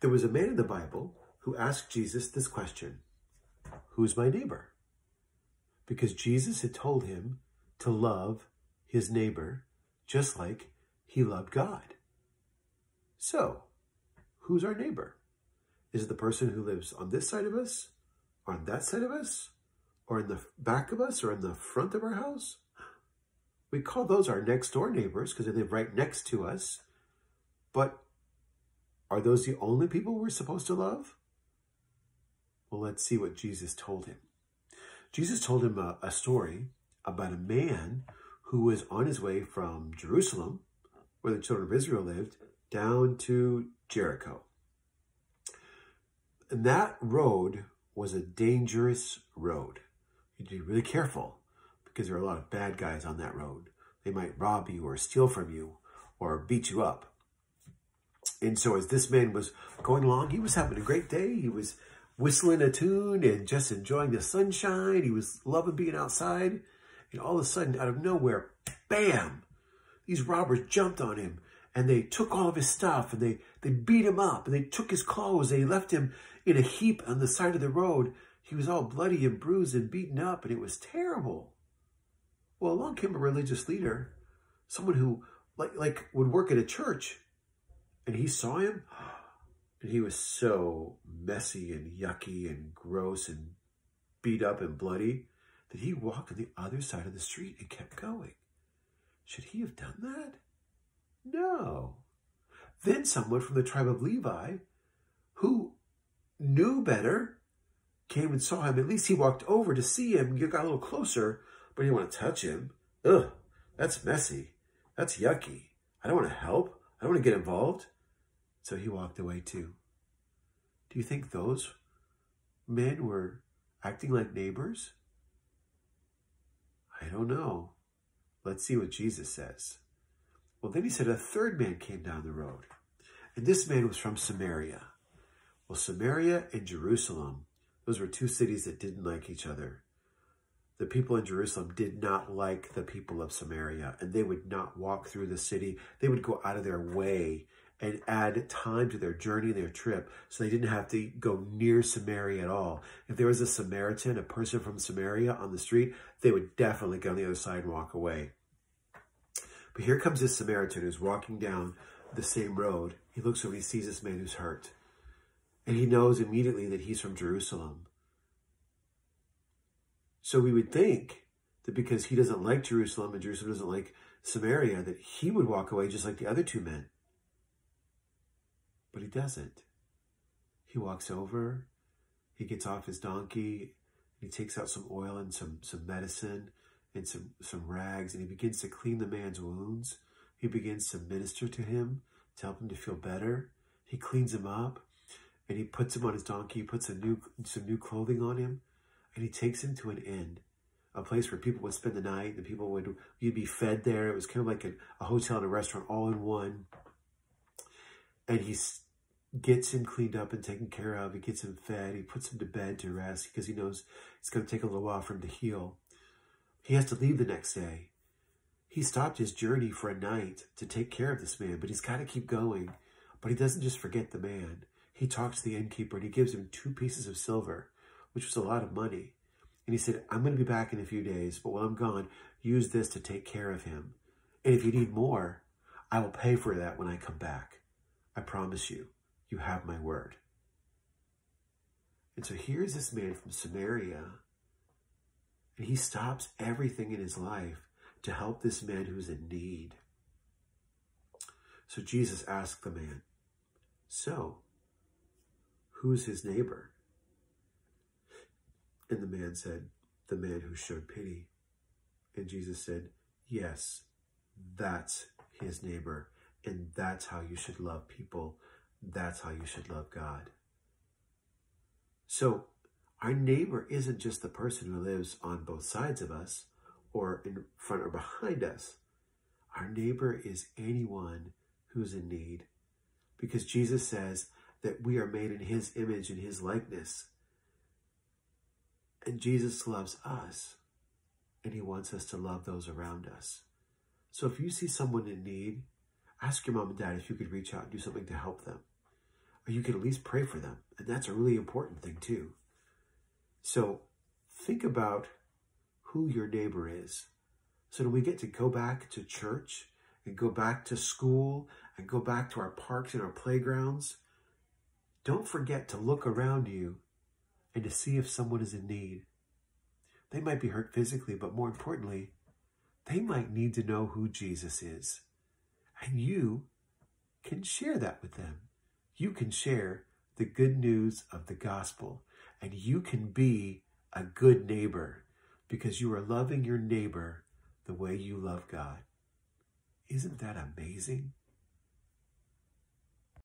There was a man in the Bible who asked Jesus this question: who's my neighbor? Because Jesus had told him to love his neighbor just like he loved God. So, who's our neighbor? Is it the person who lives on this side of us, or on that side of us, or in the back of us, or in the front of our house? We call those our next door neighbors because they live right next to us. But are those the only people we're supposed to love? Well, let's see what Jesus told him. Jesus told him a story about a man who was on his way from Jerusalem, where the children of Israel lived, down to Jericho. And that road was a dangerous road. You'd be really careful because there are a lot of bad guys on that road. They might rob you or steal from you or beat you up. And so as this man was going along, he was having a great day. He was whistling a tune and just enjoying the sunshine. He was loving being outside. And all of a sudden, out of nowhere, bam, these robbers jumped on him and they took all of his stuff and they beat him up and they took his clothes. They left him in a heap on the side of the road. He was all bloody and bruised and beaten up, and it was terrible. Well, along came a religious leader, someone who like would work at a church, and he saw him, and he was so messy and yucky and gross and beat up and bloody that he walked on the other side of the street and kept going. Should he have done that? No. Then someone from the tribe of Levi, who knew better, came and saw him. At least he walked over to see him. You got a little closer, but he didn't want to touch him. Ugh, that's messy. That's yucky. I don't want to help. I don't want to get involved. So he walked away too. Do you think those men were acting like neighbors? I don't know. Let's see what Jesus says. Well, then he said a third man came down the road. And this man was from Samaria. Well, Samaria and Jerusalem, those were two cities that didn't like each other. The people in Jerusalem did not like the people of Samaria, and they would not walk through the city. They would go out of their way and add time to their journey, their trip, so they didn't have to go near Samaria at all. If there was a Samaritan, a person from Samaria on the street, they would definitely go on the other side and walk away. But here comes this Samaritan who's walking down the same road. He looks over, he sees this man who's hurt. And he knows immediately that he's from Jerusalem. So we would think that because he doesn't like Jerusalem and Jerusalem doesn't like Samaria, that he would walk away just like the other two men. But he doesn't. He walks over, he gets off his donkey, he takes out some oil and some medicine and some rags, and he begins to clean the man's wounds. He begins to minister to him, to help him to feel better. He cleans him up, and he puts him on his donkey, he puts some new clothing on him, and he takes him to an inn, a place where people would spend the night, and you'd be fed there. It was kind of like a hotel and a restaurant all in one. And he gets him cleaned up and taken care of. He gets him fed. He puts him to bed to rest because he knows it's going to take a little while for him to heal. He has to leave the next day. He stopped his journey for a night to take care of this man, but he's got to keep going. But he doesn't just forget the man. He talks to the innkeeper and he gives him 2 pieces of silver, which was a lot of money. And he said, I'm going to be back in a few days, but while I'm gone, use this to take care of him. And if you need more, I will pay for that when I come back. I promise you, you have my word. And so here's this man from Samaria, and he stops everything in his life to help this man who's in need. So Jesus asked the man, so, who's his neighbor? And the man said, the man who showed pity. And Jesus said, yes, that's his neighbor. And that's how you should love people. That's how you should love God. So our neighbor isn't just the person who lives on both sides of us or in front or behind us. Our neighbor is anyone who's in need, because Jesus says that we are made in his image and his likeness. And Jesus loves us, and he wants us to love those around us. So if you see someone in need, ask your mom and dad if you could reach out and do something to help them. or you can at least pray for them. And that's a really important thing too. So think about who your neighbor is. So that we get to go back to church and go back to school and go back to our parks and our playgrounds, don't forget to look around you and to see if someone is in need. They might be hurt physically, but more importantly, they might need to know who Jesus is. And you can share that with them. You can share the good news of the gospel, and you can be a good neighbor because you are loving your neighbor the way you love God. Isn't that amazing?